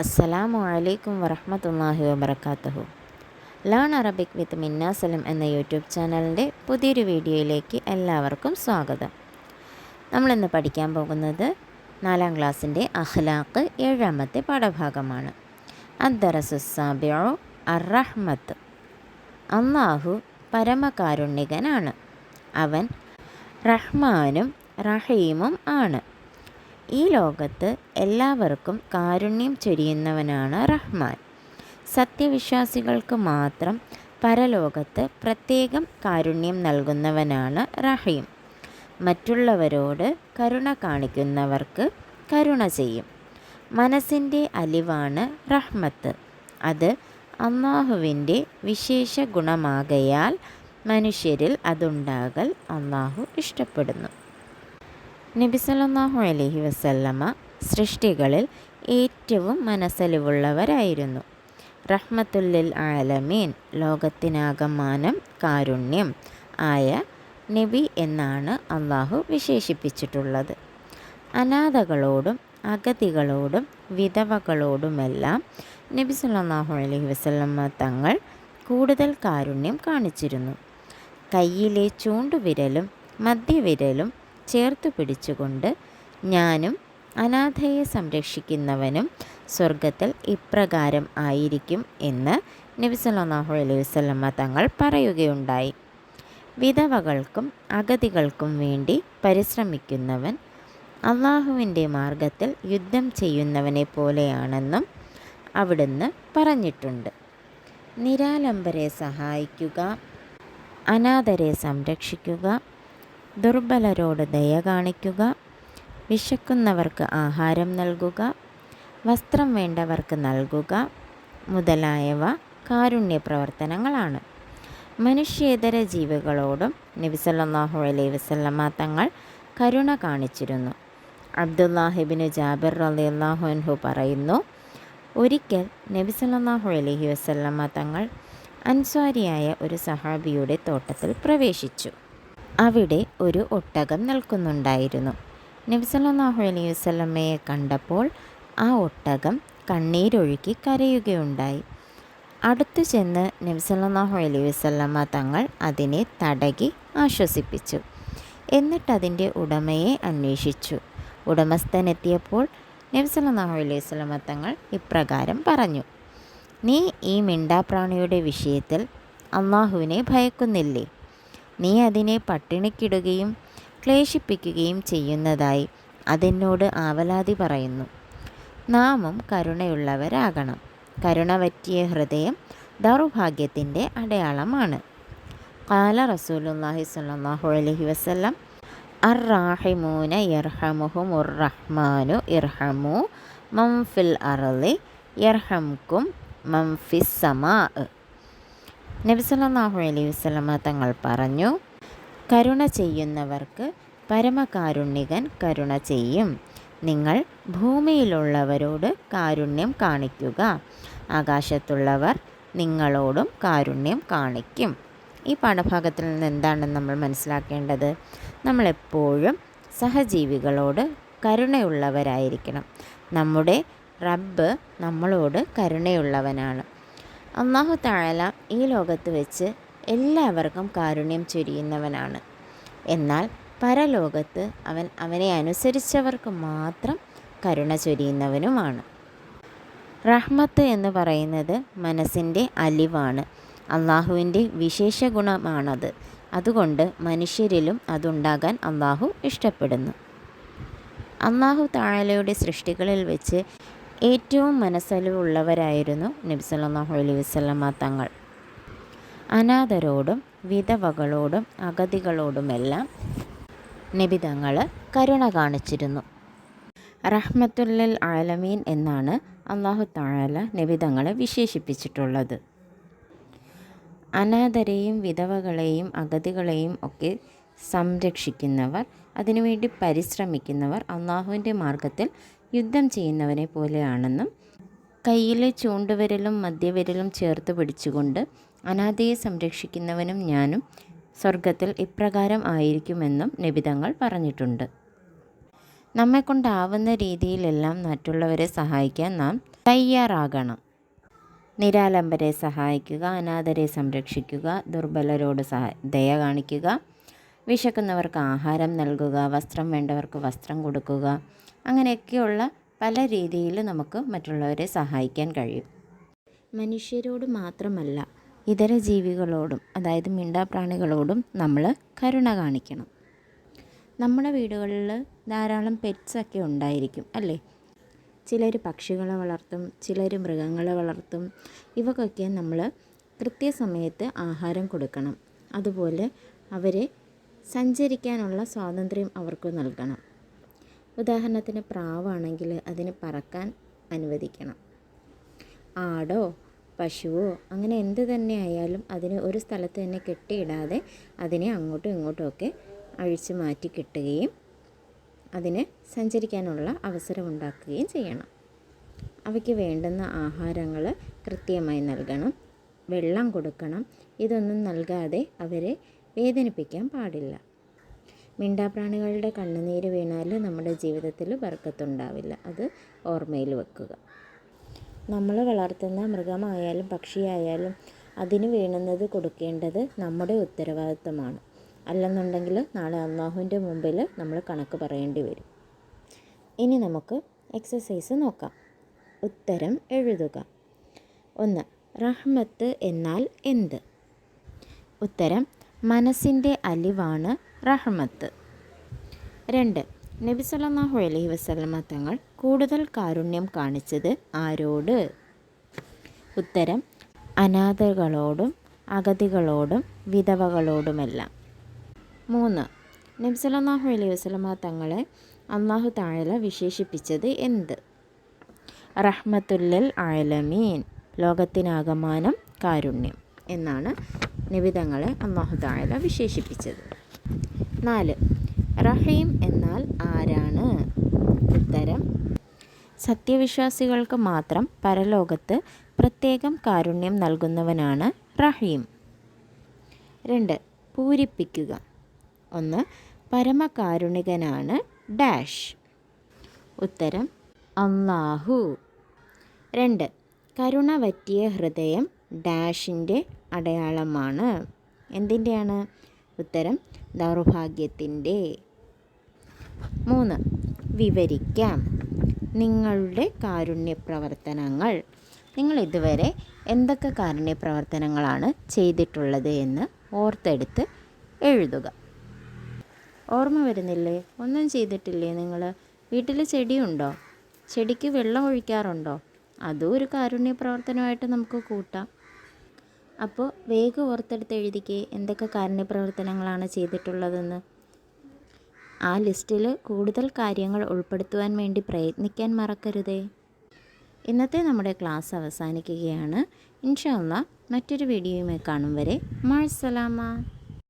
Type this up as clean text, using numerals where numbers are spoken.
അസ്സലാമു അലൈക്കും വറഹ്മത്തുള്ളാഹി വബറകാതുഹു. ലേൺ അറബിക് വിത്ത് മിന്ന സലിം എന്ന യൂട്യൂബ് ചാനലിൻ്റെ പുതിയൊരു വീഡിയോയിലേക്ക് എല്ലാവർക്കും സ്വാഗതം. നമ്മളിന്ന് പഠിക്കാൻ പോകുന്നത് 4ാം ക്ലാസ്സിൻ്റെ അഖ്ലാഖ് 7ാമത്തെ പാഠഭാഗമാണ്. അദ്ദറസുസ്സാബിഉ അർ-റഹ്മത്ത്. അല്ലാഹു പരമകാരുണികനാണ്. അവൻ റഹ്മാനും റഹീമും ആണ്. ഈ ലോകത്ത് എല്ലാവർക്കും കാരുണ്യം ചൊരിയുന്നവനാണ് റഹ്മാൻ. സത്യവിശ്വാസികൾക്ക് മാത്രം പരലോകത്ത് പ്രത്യേകം കാരുണ്യം നൽകുന്നവനാണ് റഹീം. മറ്റുള്ളവരോട് കരുണ കാണിക്കുന്നവർക്ക് കരുണ ചെയ്യും. മനസ്സിൻ്റെ അലിവാണ് റഹ്മത്ത്. അത് അല്ലാഹുവിൻ്റെ വിശേഷ ഗുണമാകയാൽ മനുഷ്യരിൽ അതുണ്ടാകൽ അല്ലാഹു ഇഷ്ടപ്പെടുന്നു. നബി സല്ലല്ലാഹു അലൈഹി വസല്ലമ സൃഷ്ടികളിൽ ഏറ്റവും മനസ്സലിവുള്ളവരായിരുന്നു. റഹ്മത്തുല്ലിൽ ആലമീൻ, ലോകത്തിനാകമാനം കാരുണ്യം ആയ നബി എന്നാണ് അള്ളാഹു വിശേഷിപ്പിച്ചിട്ടുള്ളത്. അനാഥകളോടും അഗതികളോടും വിധവകളോടുമെല്ലാം നബി സല്ലല്ലാഹു അലൈഹി വസല്ലമ തങ്ങൾ കൂടുതൽ കാരുണ്യം കാണിച്ചിരുന്നു. കയ്യിലെ ചൂണ്ടുവിരലും മധ്യവിരലും ചേർത്ത് പിടിച്ചുകൊണ്ട്, ഞാനും അനാഥയെ സംരക്ഷിക്കുന്നവനും സ്വർഗത്തിൽ ഇപ്രകാരം ആയിരിക്കും എന്ന് നബി സല്ലല്ലാഹു അലൈഹി വസല്ലമ തങ്ങൾ പറയുകയുണ്ടായി. വിധവകൾക്കും അഗതികൾക്കും വേണ്ടി പരിശ്രമിക്കുന്നവൻ അള്ളാഹുവിൻ്റെ മാർഗത്തിൽ യുദ്ധം ചെയ്യുന്നവനെ പോലെയാണെന്നും അവിടുന്ന് പറഞ്ഞിട്ടുണ്ട്. നിരാലംബരെ സഹായിക്കുക, അനാഥരെ സംരക്ഷിക്കുക, ദുർബലരോട് ദയ കാണിക്കുക, വിശക്കുന്നവർക്ക് ആഹാരം നൽകുക, വസ്ത്രം വേണ്ടവർക്ക് നൽകുക മുതലായവ കാരുണ്യ പ്രവർത്തനങ്ങളാണ്. മനുഷ്യേതര ജീവികളോടും നബി സല്ലല്ലാഹു അലൈഹി വസല്ലമ തങ്ങൾ കരുണ കാണിച്ചിരുന്നു. അബ്ദുല്ലാഹിബ്നു ജാബിർ റളിയല്ലാഹു അൻഹു പറയുന്നു, ഒരിക്കൽ നബി സല്ലല്ലാഹു അലൈഹി വസല്ലമ തങ്ങൾ അൻസ്വാരിയായ ഒരു സഹാബിയുടെ തോട്ടത്തിൽ പ്രവേശിച്ചു. അവിടെ ഒരു ഒട്ടകം നിൽക്കുന്നുണ്ടായിരുന്നു. നബി സല്ലല്ലാഹു അലൈഹി വസല്ലമയെ കണ്ടപ്പോൾ ആ ഒട്ടകം കണ്ണീരൊഴുക്കി കരയുകയുണ്ടായി. അടുത്തു ചെന്ന് നബി സല്ലല്ലാഹു അലൈഹി വസല്ലമ തങ്ങൾ അതിനെ തടകി ആശ്വസിപ്പിച്ചു. എന്നിട്ട് അതിൻ്റെ ഉടമയെ അന്വേഷിച്ചു. ഉടമസ്ഥനെത്തിയപ്പോൾ നബി സല്ലല്ലാഹു അലൈഹി വസല്ലമ തങ്ങൾ ഇപ്രകാരം പറഞ്ഞു: നീ ഈ മിണ്ടാപ്രാണിയുടെ വിഷയത്തിൽ അള്ളാഹുവിനെ ഭയക്കുന്നില്ലേ? നീ അതിനെ പട്ടിണിക്കിടുകയും ക്ലേശിപ്പിക്കുകയും ചെയ്യുന്നതായി അതെന്നോട് ആവലാതി പറയുന്നു. നാമും കരുണയുള്ളവരാകണം. കരുണ പറ്റിയ ഹൃദയം ദൗർഭാഗ്യത്തിൻ്റെ അടയാളമാണ്. ഖാല റസൂലുള്ളാഹി സ്വല്ലല്ലാഹു അലൈഹി വസല്ലം, അർ-റാഹിമൂന യർഹമുഹുമുർ റഹ്മാനു ഇർഹമു മൻ ഫിൽ അർളി യർഹംകും മൻ ഫിസ് സമാ. നബി സല്ലല്ലാഹു അലൈഹി വസല്ലമ തങ്ങൾ പറഞ്ഞു, കരുണ ചെയ്യുന്നവർക്ക് പരമകാരുണികൻ കരുണ ചെയ്യും. നിങ്ങൾ ഭൂമിയിലുള്ളവരോട് കാരുണ്യം കാണിക്കുക, ആകാശത്തുള്ളവർ നിങ്ങളോടും കാരുണ്യം കാണിക്കും. ഈ പാഠഭാഗത്തിൽ നിന്ന് എന്താണ് നമ്മൾ മനസ്സിലാക്കേണ്ടത്? നമ്മളെപ്പോഴും സഹജീവികളോട് കരുണയുള്ളവരായിരിക്കണം. നമ്മുടെ റബ്ബ് നമ്മളോട് കരുണയുള്ളവനാണ്. അല്ലാഹു തആല ഈ ലോകത്ത് വെച്ച് എല്ലാവർക്കും കാരുണ്യം ചൊരിയുന്നവനാണ്. എന്നാൽ പരലോകത്ത് അവനെ അനുസരിച്ചവർക്ക് മാത്രം കരുണ ചൊരിയുന്നവനുമാണ്. റഹ്മത്ത് എന്ന് പറയുന്നത് മനസ്സിൻ്റെ അലിവാണ്. അള്ളാഹുവിൻ്റെ വിശേഷ ഗുണമാണത്. അതുകൊണ്ട് മനുഷ്യരിലും അതുണ്ടാകാൻ അള്ളാഹു ഇഷ്ടപ്പെടുന്നു. അല്ലാഹു തആലയുടെ സൃഷ്ടികളിൽ വെച്ച് ഏറ്റവും മനസ്സലിവുള്ളവരായിരുന്നു നബി സല്ലല്ലാഹു അലൈഹി വസല്ലമ തങ്ങൾ. അനാഥരോടും വിധവകളോടും അഗതികളോടുമെല്ലാം നബി തങ്ങൾ കരുണ കാണിച്ചിരുന്നു. റഹ്മത്തുല്ലിൽ ആലമീൻ എന്നാണ് അല്ലാഹു തആല നബി തങ്ങളെ വിശേഷിപ്പിച്ചിട്ടുള്ളത്. അനാഥരെയും വിധവകളെയും അഗതികളെയും ഒക്കെ സംരക്ഷിക്കുന്നവർ, അതിനുവേണ്ടി പരിശ്രമിക്കുന്നവർ അള്ളാഹുവിൻ്റെ മാർഗത്തിൽ യുദ്ധം ചെയ്യുന്നവനെ പോലെയാണെന്നും, കയ്യിലെ ചൂണ്ടുവിരലും മധ്യവിരലും ചേർത്ത് പിടിച്ചുകൊണ്ട് അനാഥയെ സംരക്ഷിക്കുന്നവനും ഞാനും സ്വർഗത്തിൽ ഇപ്രകാരം ആയിരിക്കുമെന്നും നബി തങ്ങൾ പറഞ്ഞിട്ടുണ്ട്. നമ്മെക്കൊണ്ടാവുന്ന രീതിയിലെല്ലാം മറ്റുള്ളവരെ സഹായിക്കാൻ നാം തയ്യാറാകണം. നിരാലംബരെ സഹായിക്കുക, അനാഥരെ സംരക്ഷിക്കുക, ദുർബലരോട് ദയ കാണിക്കുക, വിശക്കുന്നവർക്ക് ആഹാരം നൽകുക, വസ്ത്രം വേണ്ടവർക്ക് വസ്ത്രം കൊടുക്കുക. അങ്ങനെയൊക്കെയുള്ള പല രീതിയിൽ നമുക്ക് മറ്റുള്ളവരെ സഹായിക്കാൻ കഴിയും. മനുഷ്യരോട് മാത്രമല്ല, ഇതര ജീവികളോടും അതായത് മിണ്ടാപ്രാണികളോടും നമ്മൾ കരുണ കാണിക്കണം. നമ്മുടെ വീടുകളിൽ ധാരാളം പെറ്റ്സൊക്കെ ഉണ്ടായിരിക്കും അല്ലേ? ചിലർ പക്ഷികളെ വളർത്തും, ചിലർ മൃഗങ്ങളെ വളർത്തും. ഇവക്കൊക്കെ നമ്മൾ കൃത്യസമയത്ത് ആഹാരം കൊടുക്കണം. അതുപോലെ അവരെ സഞ്ചരിക്കാനുള്ള സ്വാതന്ത്ര്യം അവർക്ക് നൽകണം. ഉദാഹരണത്തിന് പ്രാവാണെങ്കിൽ അതിന് പറക്കാൻ അനുവദിക്കണം. ആടോ പശുവോ അങ്ങനെ എന്ത് തന്നെ ആയാലും അതിനെ ഒരു സ്ഥലത്ത് തന്നെ കെട്ടിയിടാതെ അതിനെ അങ്ങോട്ടും ഇങ്ങോട്ടുമൊക്കെ അഴിച്ചു മാറ്റി കെട്ടുകയും അതിന് സഞ്ചരിക്കാനുള്ള അവസരം ഉണ്ടാക്കുകയും ചെയ്യണം. അവയ്ക്ക് വേണ്ടുന്ന ആഹാരങ്ങൾ കൃത്യമായി നൽകണം, വെള്ളം കൊടുക്കണം. ഇതൊന്നും നൽകാതെ അവരെ വേദനിപ്പിക്കാൻ പാടില്ല. മിണ്ടാപ്രാണികളുടെ കണ്ണുനീര് വീണാൽ നമ്മുടെ ജീവിതത്തിൽ ബർക്കത്തുണ്ടാവില്ല. അത് ഓർമ്മയിൽ വെക്കുക. നമ്മൾ വളർത്തുന്ന മൃഗമായാലും പക്ഷിയായാലും അതിന് വേണ്ടുന്നത് കൊടുക്കേണ്ടത് നമ്മുടെ ഉത്തരവാദിത്തമാണ്. അല്ലെന്നുണ്ടെങ്കിൽ നാളെ അല്ലാഹുവിൻ്റെ മുമ്പിൽ നമ്മൾ കണക്ക് പറയേണ്ടി വരും. ഇനി നമുക്ക് എക്സസൈസ് നോക്കാം. ഉത്തരം എഴുതുക. 1. റഹ്മത്ത് എന്നാൽ എന്ത്? ഉത്തരം മനസ്സിൻ്റെ അലിവാണ് റഹ്മത്ത്. 2. നബി സല്ലല്ലാഹു അലൈഹി വസല്ലമ തങ്ങൾ കൂടുതൽ കാരുണ്യം കാണിച്ചത് ആരോട്? ഉത്തരം അനാഥകളോടും അഗതികളോടും വിധവകളോടുമെല്ലാം. 3. നബി സല്ലല്ലാഹു അലൈഹി വസല്ലമ തങ്ങളെ അല്ലാഹു തആല വിശേഷിപ്പിച്ചത് എന്ത്? റഹ്മത്തുൽ ആലമീൻ, ലോകത്തിനാകമാനം കാരുണ്യം എന്നാണ് നബി തങ്ങളെ അല്ലാഹു തആല വിശേഷിപ്പിച്ചത്. 4. റഹീം എന്നാൽ ആരാണ്? ഉത്തരം സത്യവിശ്വാസികൾക്ക് മാത്രം പരലോകത്ത് പ്രത്യേകം കാരുണ്യം നൽകുന്നവനാണ് റഹീം. 2. പൂരിപ്പിക്കുക. 1. പരമകാരുണികനാണ് ഡാഷ്. ഉത്തരം അല്ലാഹു. 2. കരുണ വറ്റിയ ഹൃദയം ഡാഷിൻ്റെ അടയാളമാണ്. എന്തിൻ്റെയാണ്? ഉത്തരം ദൗർഭാഗ്യത്തിൻ്റെ. 3. വിവരിക്കാം. നിങ്ങളുടെ കാരുണ്യപ്രവർത്തനങ്ങൾ. നിങ്ങൾ ഇതുവരെ എന്തൊക്കെ കാരുണ്യപ്രവർത്തനങ്ങളാണ് ചെയ്തിട്ടുള്ളത് എന്ന് ഓർത്തെടുത്ത് എഴുതുക. ഓർമ്മ വരുന്നില്ലേ? ഒന്നും ചെയ്തിട്ടില്ലേ നിങ്ങൾ? വീട്ടിൽ ചെടിയുണ്ടോ? ചെടിക്ക് വെള്ളം ഒഴിക്കാറുണ്ടോ? അതും ഒരു കാരുണ്യപ്രവർത്തനമായിട്ട് നമുക്ക് കൂട്ടാം. അപ്പോൾ വേഗം ഓർത്തെടുത്ത് എഴുതിക്കേ എന്തൊക്കെ കാരുണ്യപ്രവർത്തനങ്ങളാണ് ചെയ്തിട്ടുള്ളതെന്ന്. ആ ലിസ്റ്റിൽ കൂടുതൽ കാര്യങ്ങൾ ഉൾപ്പെടുത്തുവാൻ വേണ്ടി പ്രയത്നിക്കാൻ മറക്കരുതേ. ഇന്നത്തെ നമ്മുടെ ക്ലാസ് അവസാനിക്കുകയാണ്. ഇൻഷാ അല്ലാഹ് മറ്റൊരു വീഡിയോയുമായി കാണും വരെ മഅസ്സലാമ.